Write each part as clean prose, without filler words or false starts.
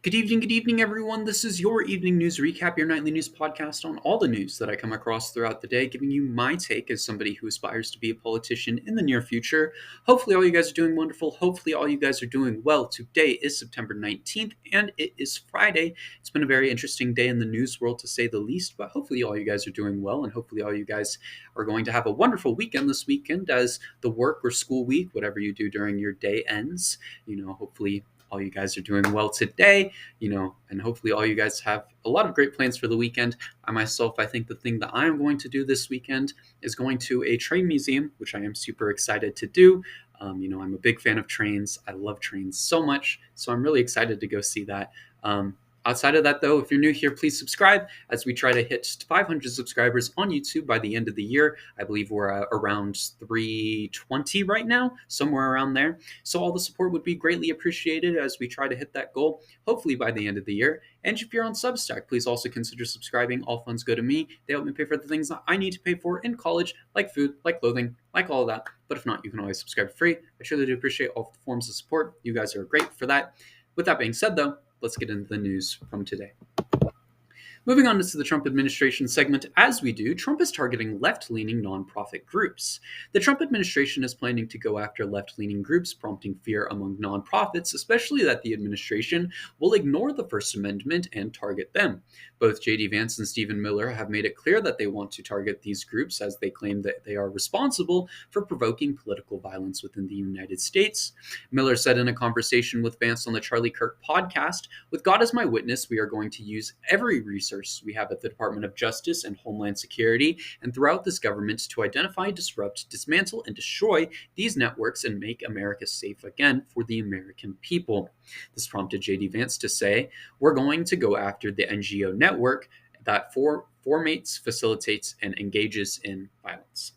Good evening, everyone. This is your evening news recap, your nightly news podcast on all the news that I come across throughout the day, giving you my take as somebody who aspires to be a politician in the near future. Hopefully, all you guys are doing wonderful. Hopefully, all you guys are doing well. Today is September 19th, and it is Friday. It's been a very interesting day in the news world, to say the least, but hopefully, all you guys are doing well, and hopefully, all you guys are going to have a wonderful weekend this weekend as the work or school week, whatever you do during your day, ends. Hopefully, all you guys are doing well today, and hopefully all you guys have a lot of great plans for the weekend. I think the thing that I am going to do this weekend is going to a train museum, which I am super excited to do. I'm a big fan of trains. I love trains so much, so I'm really excited to go see that. Outside of that, though, if you're new here, please subscribe as we try to hit 500 subscribers on YouTube by the end of the year. I believe we're around 320 right now, somewhere around there. So all the support would be greatly appreciated as we try to hit that goal, hopefully by the end of the year. And if you're on Substack, please also consider subscribing. All funds go to me. They help me pay for the things that I need to pay for in college, like food, like clothing, like all of that. But if not, you can always subscribe for free. I truly do appreciate all the forms of support. You guys are great for that. With that being said, though, let's get into the news from today. Moving on to the Trump administration segment, as we do, Trump is targeting left-leaning nonprofit groups. The Trump administration is planning to go after left-leaning groups, prompting fear among nonprofits, especially that the administration will ignore the First Amendment and target them. Both J.D. Vance and Stephen Miller have made it clear that they want to target these groups as they claim that they are responsible for provoking political violence within the United States. Miller said in a conversation with Vance on the Charlie Kirk podcast, "With God as my witness, we are going to use every resource we have at the Department of Justice and Homeland Security and throughout this government to identify, disrupt, dismantle, and destroy these networks and make America safe again for the American people." This prompted J.D. Vance to say, "We're going to go after the NGO network that formates, facilitates, and engages in violence."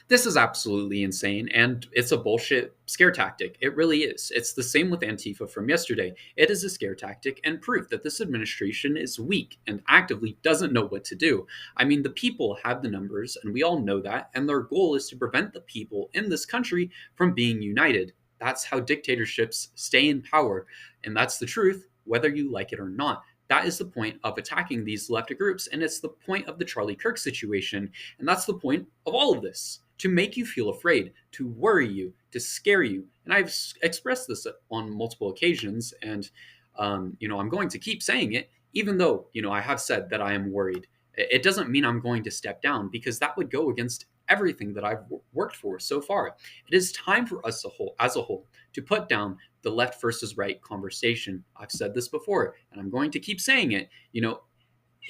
This is absolutely insane, and it's a bullshit scare tactic. It really is. It's the same with Antifa from yesterday. It is a scare tactic and proof that this administration is weak and actively doesn't know what to do. I mean, the people have the numbers, and we all know that, and their goal is to prevent the people in this country from being united. That's how dictatorships stay in power, and that's the truth, whether you like it or not. That is the point of attacking these left groups, and it's the point of the Charlie Kirk situation, and that's the point of all of this. To make you feel afraid, to worry you, to scare you. And I've expressed this on multiple occasions, and I'm going to keep saying it, even though I have said that I am worried. It doesn't mean I'm going to step down, because that would go against everything that I've worked for so far. It is time for us as a whole to put down the left versus right conversation. I've said this before, and I'm going to keep saying it.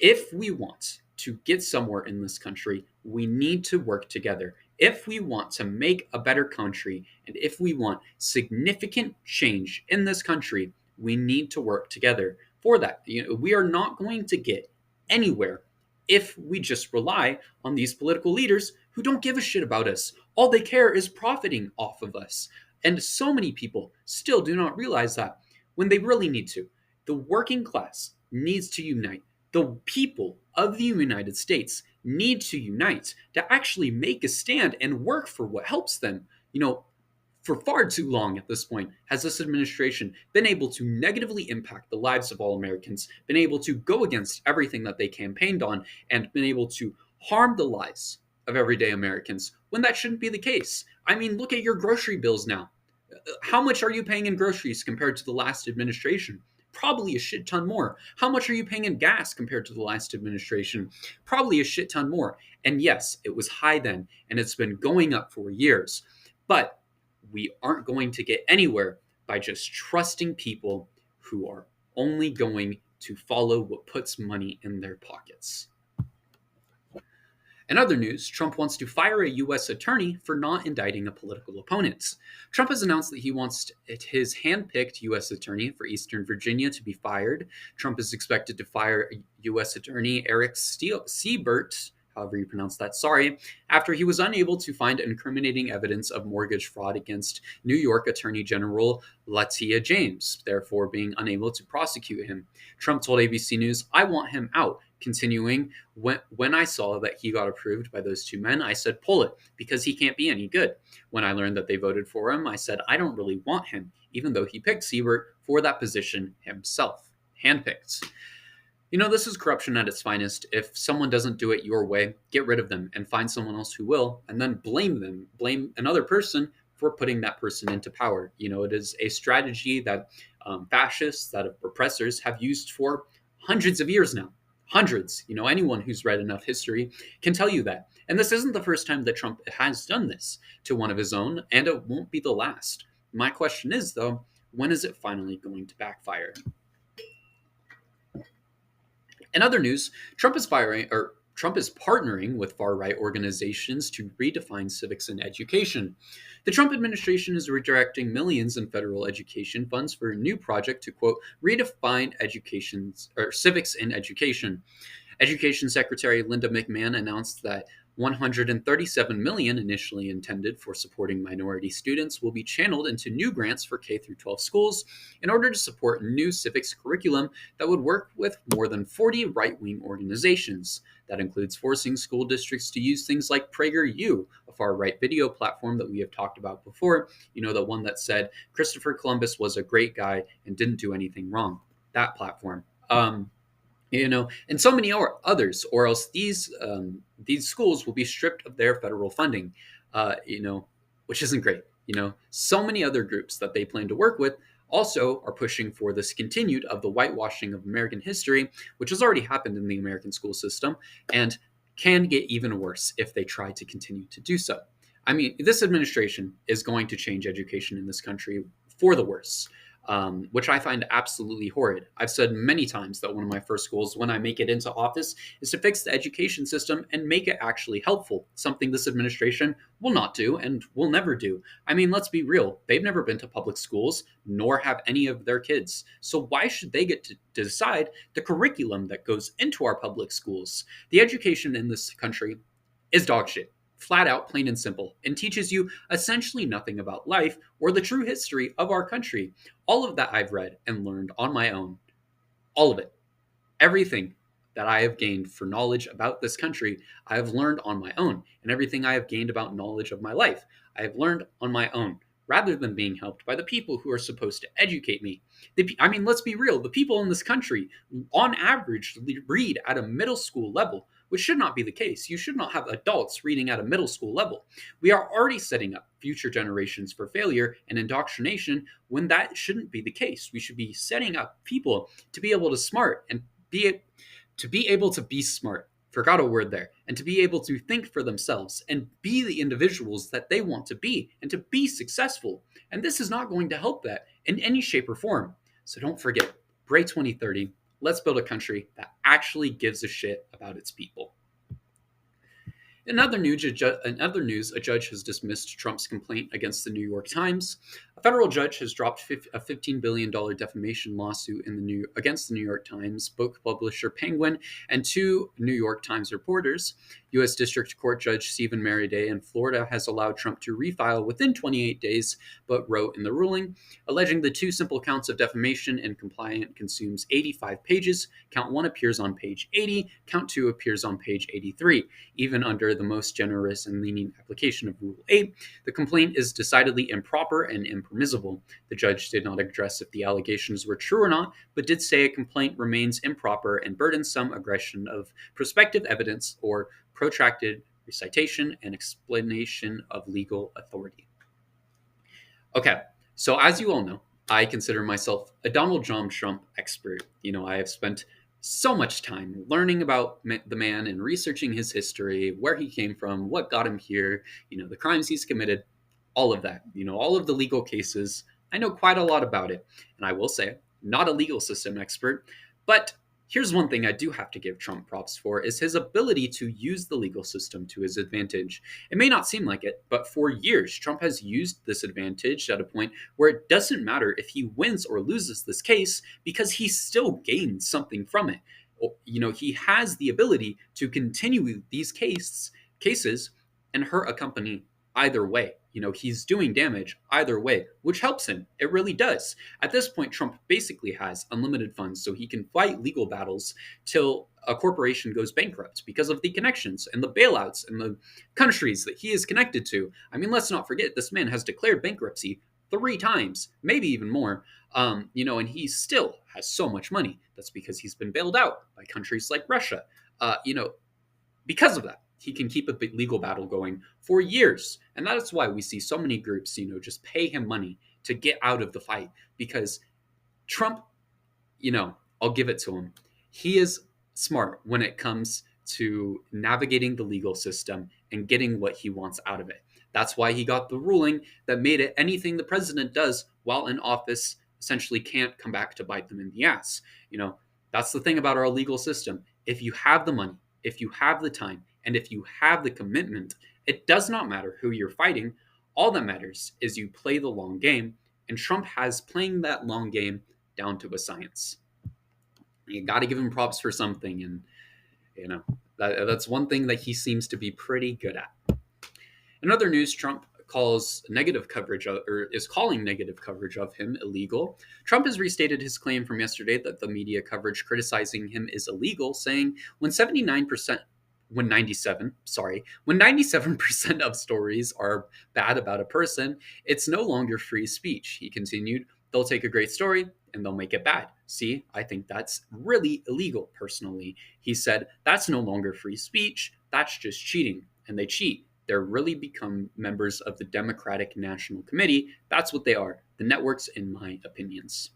If we want to get somewhere in this country, we need to work together. If we want to make a better country, and if we want significant change in this country, we need to work together for that. We are not going to get anywhere if we just rely on these political leaders who don't give a shit about us. All they care is profiting off of us. And so many people still do not realize that when they really need to. The working class needs to unite. The people of the United States need to unite to actually make a stand and work for what helps them. For far too long at this point has this administration been able to negatively impact the lives of all Americans, been able to go against everything that they campaigned on, and been able to harm the lives of everyday Americans when that shouldn't be the case. I mean, look at your grocery bills now. How much are you paying in groceries compared to the last administration? Probably a shit ton more. How much are you paying in gas compared to the last administration? Probably a shit ton more. And yes, it was high then, and it's been going up for years. But we aren't going to get anywhere by just trusting people who are only going to follow what puts money in their pockets. In other news, Trump wants to fire a U.S. attorney for not indicting a political opponent. Trump has announced that he wants his hand-picked U.S. attorney for Eastern Virginia to be fired. Trump is expected to fire U.S. Attorney Eric Siebert, however you pronounce that, sorry, after he was unable to find incriminating evidence of mortgage fraud against New York Attorney General Letitia James, therefore being unable to prosecute him. Trump told ABC News, "I want him out." Continuing, when I saw that he got approved by those two men, I said, pull it, because he can't be any good. When I learned that they voted for him, I said, I don't really want him, even though he picked Siebert for that position himself, handpicked. This is corruption at its finest. If someone doesn't do it your way, get rid of them and find someone else who will, and then blame another person for putting that person into power. It is a strategy that fascists, that oppressors have used for hundreds of years now. Hundreds. Anyone who's read enough history can tell you that. And this isn't the first time that Trump has done this to one of his own, and it won't be the last. My question is, though, when is it finally going to backfire? In other news, Trump is partnering with far-right organizations to redefine civics and education. The Trump administration is redirecting millions in federal education funds for a new project to, quote, redefine civics in education. Education Secretary Linda McMahon announced that 137 million initially intended for supporting minority students will be channeled into new grants for K through 12 schools in order to support new civics curriculum that would work with more than 40 right-wing organizations. That includes forcing school districts to use things like PragerU, a far-right video platform that we have talked about before, the one that said Christopher Columbus was a great guy and didn't do anything wrong. That platform. And so many others, or else these schools will be stripped of their federal funding, which isn't great. So many other groups that they plan to work with also are pushing for this continued of the whitewashing of American history, which has already happened in the American school system and can get even worse if they try to continue to do so. This administration is going to change education in this country for the worse. Which I find absolutely horrid. I've said many times that one of my first goals when I make it into office is to fix the education system and make it actually helpful, something this administration will not do and will never do. Let's be real. They've never been to public schools, nor have any of their kids. So why should they get to decide the curriculum that goes into our public schools? The education in this country is dog shit. Flat out, plain and simple, and teaches you essentially nothing about life or the true history of our country. All of that I've read and learned on my own. All of it. Everything that I have gained for knowledge about this country, I have learned on my own. And everything I have gained about knowledge of my life, I have learned on my own, rather than being helped by the people who are supposed to educate me. Let's be real. The people in this country, on average, read at a middle school level, which should not be the case. You should not have adults reading at a middle school level. We are already setting up future generations for failure and indoctrination when that shouldn't be the case. We should be setting up people to be able to be smart. Forgot a word there. And to be able to think for themselves and be the individuals that they want to be and to be successful. And this is not going to help that in any shape or form. So don't forget, Bray 2030. Let's build a country that actually gives a shit about its people. In other news, a judge has dismissed Trump's complaint against the New York Times. A federal judge has dropped a $15 billion defamation lawsuit against the New York Times, book publisher Penguin, and two New York Times reporters. U.S. District Court Judge Stephen Merriday in Florida has allowed Trump to refile within 28 days, but wrote in the ruling, alleging the two simple counts of defamation and compliant consumes 85 pages. Count 1 appears on page 80. Count 2 appears on page 83. Even under the most generous and lenient application of Rule 8, the complaint is decidedly improper and impermissible. The judge did not address if the allegations were true or not, but did say a complaint remains improper and burdensome aggression of prospective evidence or protracted recitation and explanation of legal authority. Okay, so as you all know, I consider myself a Donald John Trump expert. I have spent so much time learning about the man and researching his history, where he came from, what got him here, the crimes he's committed, all of that, all of the legal cases. I know quite a lot about it. And I will say, not a legal system expert, but here's one thing I do have to give Trump props for is his ability to use the legal system to his advantage. It may not seem like it, but for years, Trump has used this advantage at a point where it doesn't matter if he wins or loses this case because he still gains something from it. He has the ability to continue these cases and hurt a company either way. He's doing damage either way, which helps him. It really does. At this point, Trump basically has unlimited funds, so he can fight legal battles till a corporation goes bankrupt because of the connections and the bailouts and the countries that he is connected to. Let's not forget, this man has declared bankruptcy 3 times, maybe even more. And he still has so much money. That's because he's been bailed out by countries like Russia. Uh, you know, because of that, he can keep a big legal battle going for years. And that is why we see so many groups, just pay him money to get out of the fight. Because Trump, I'll give it to him. He is smart when it comes to navigating the legal system and getting what he wants out of it. That's why he got the ruling that made it anything the president does while in office essentially can't come back to bite them in the ass. That's the thing about our legal system. If you have the money, if you have the time, and if you have the commitment, it does not matter who you're fighting. All that matters is you play the long game, and Trump has playing that long game down to a science. You got to give him props for something, and that's one thing that he seems to be pretty good at. In other news, Trump calls negative coverage or is calling negative coverage of him illegal. Trump has restated his claim from yesterday that the media coverage criticizing him is illegal, saying when 97% of stories are bad about a person, it's no longer free speech. He continued, they'll take a great story and they'll make it bad. See, I think that's really illegal personally. He said, that's no longer free speech. That's just cheating. And they cheat. They're really become members of the Democratic National Committee. That's what they are. The networks, in my opinions.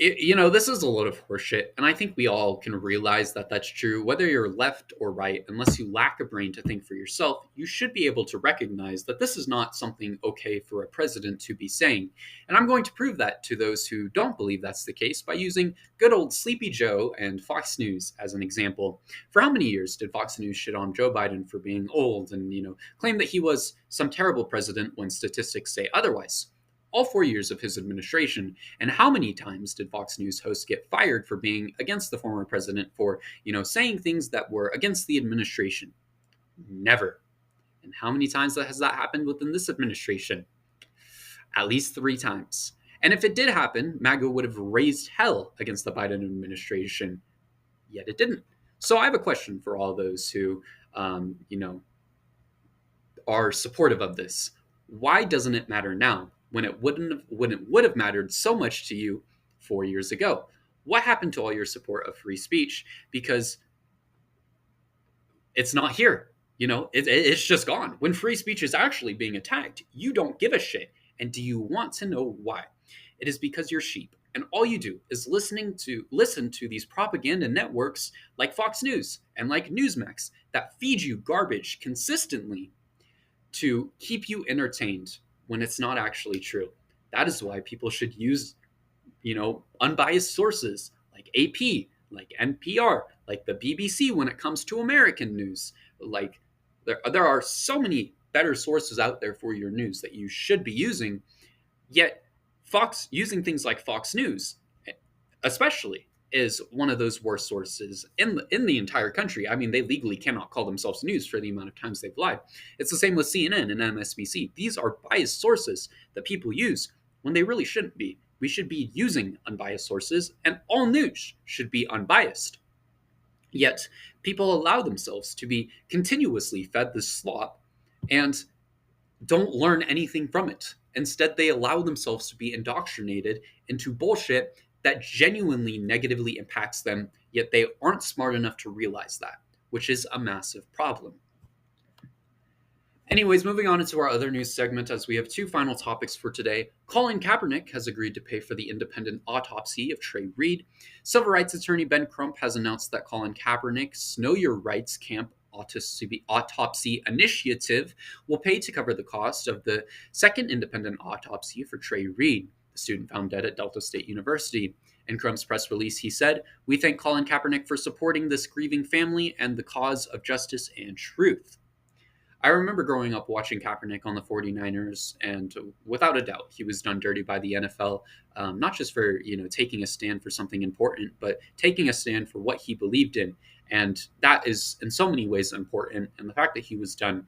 This is a load of horseshit, and I think we all can realize that that's true. Whether you're left or right, unless you lack a brain to think for yourself, you should be able to recognize that this is not something okay for a president to be saying. And I'm going to prove that to those who don't believe that's the case by using good old Sleepy Joe and Fox News as an example. For how many years did Fox News shit on Joe Biden for being old and, claim that he was some terrible president when statistics say otherwise? All 4 years of his administration. And how many times did Fox News hosts get fired for being against the former president for, saying things that were against the administration? Never. And how many times has that happened within this administration? At least 3 times. And if it did happen, MAGA would have raised hell against the Biden administration. Yet it didn't. So I have a question for all those who, are supportive of this. Why doesn't it matter now? When it would have mattered so much to you 4 years ago. What happened to all your support of free speech? Because it's not here. It's just gone. When free speech is actually being attacked, you don't give a shit. And do you want to know why? It is because you're sheep. And all you do is listen to these propaganda networks like Fox News and like Newsmax that feed you garbage consistently to keep you entertained when it's not actually true. That is why people should use, unbiased sources like AP, like NPR, like the BBC when it comes to American news. Like there are so many better sources out there for your news that you should be using. Yet using things like Fox News, especially, is one of those worst sources in the entire country. I mean, they legally cannot call themselves news for the amount of times they've lied. It's the same with CNN and MSNBC. These are biased sources that people use when they really shouldn't be. We should be using unbiased sources, and all news should be unbiased. Yet, people allow themselves to be continuously fed this slop and don't learn anything from it. Instead, they allow themselves to be indoctrinated into bullshit that genuinely negatively impacts them, yet they aren't smart enough to realize that, which is a massive problem. Anyways, moving on into our other news segment, as we have 2 final topics for today. Colin Kaepernick has agreed to pay for the independent autopsy of Trey Reed. Civil rights attorney Ben Crump has announced that Colin Kaepernick's Know Your Rights Camp autopsy initiative will pay to cover the cost of the second independent autopsy for Trey Reed, the student found dead at Delta State University. In Crump's press release, he said, "We thank Colin Kaepernick for supporting this grieving family and the cause of justice and truth." I remember growing up watching Kaepernick on the 49ers, and without a doubt, he was done dirty by the NFL, not just for taking a stand for something important, but taking a stand for what he believed in. And that is in so many ways important. And the fact that he was done,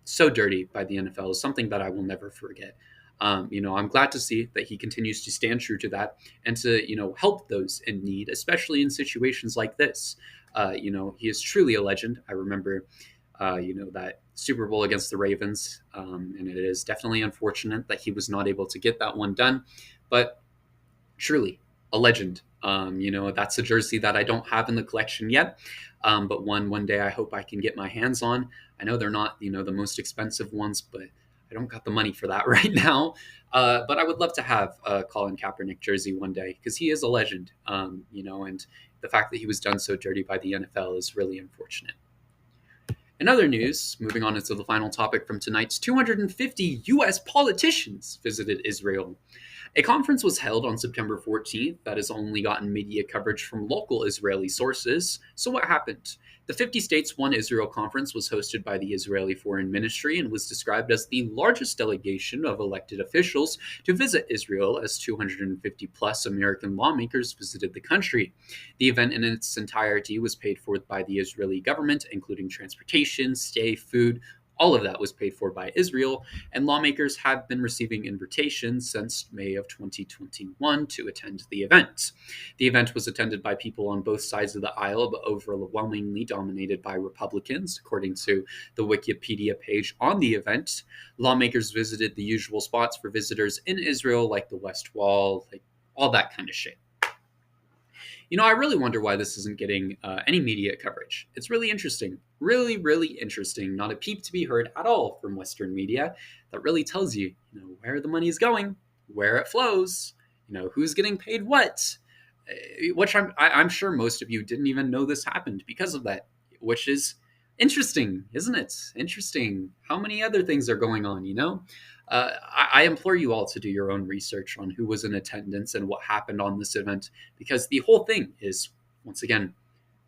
so dirty by the NFL is something that I will never forget. I'm glad to see that he continues to stand true to that and to, help those in need, especially in situations like this. He is truly a legend. I remember, that Super Bowl against the Ravens, and it is definitely unfortunate that he was not able to get that one done. But truly a legend. That's a jersey that I don't have in the collection yet, but one day I hope I can get my hands on. I know they're not the most expensive ones, but I don't got the money for that right now. But I would love to have a Colin Kaepernick jersey one day because he is a legend. And the fact that he was done so dirty by the NFL is really unfortunate. In other news, moving on into the final topic from tonight's 250 U.S. politicians visited Israel. A conference was held on September 14th that has only gotten media coverage from local Israeli sources. So, what happened? The 50 States One Israel conference was hosted by the Israeli Foreign Ministry and was described as the largest delegation of elected officials to visit Israel, as 250 plus American lawmakers visited the country. The event in its entirety was paid for by the Israeli government, including transportation, stay, food. All of that was paid for by Israel, and lawmakers have been receiving invitations since May of 2021 to attend the event. The event was attended by people on both sides of the aisle, but overwhelmingly dominated by Republicans, according to the Wikipedia page on the event. Lawmakers visited the usual spots for visitors in Israel, like the West Wall, like all that kind of shit. I really wonder why this isn't getting any media coverage. It's really interesting. Really, really interesting. Not a peep to be heard at all from Western media. That really tells you, where the money is going, where it flows, who's getting paid what. Which I'm sure most of you didn't even know this happened because of that, which is interesting, isn't it? Interesting. How many other things are going on, I implore you all to do your own research on who was in attendance and what happened on this event, because the whole thing is, once again,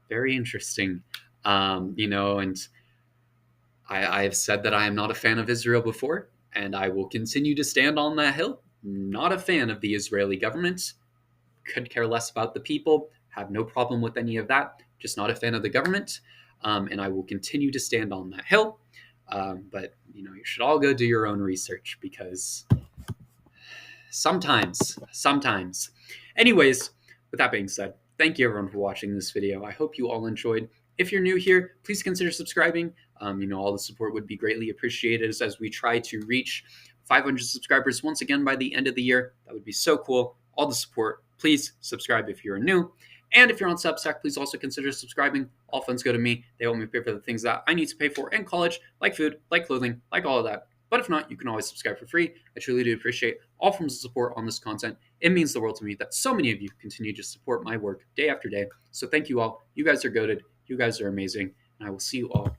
very interesting. And I've said that I am not a fan of Israel before, and I will continue to stand on that hill. Not a fan of the Israeli government. Could care less about the people. Have no problem with any of that. Just not a fan of the government. And I will continue to stand on that hill. But you should all go do your own research, because sometimes. Anyways, with that being said, thank you everyone for watching this video. I hope you all enjoyed. If you're new here, please consider subscribing. All the support would be greatly appreciated as we try to reach 500 subscribers once again by the end of the year. That would be so cool. All the support. Please subscribe if you're new. And if you're on Substack, please also consider subscribing. All funds go to me. They help me pay for the things that I need to pay for in college, like food, like clothing, like all of that. But if not, you can always subscribe for free. I truly do appreciate all forms of support on this content. It means the world to me that so many of you continue to support my work day after day. So thank you all. You guys are goated. You guys are amazing. And I will see you all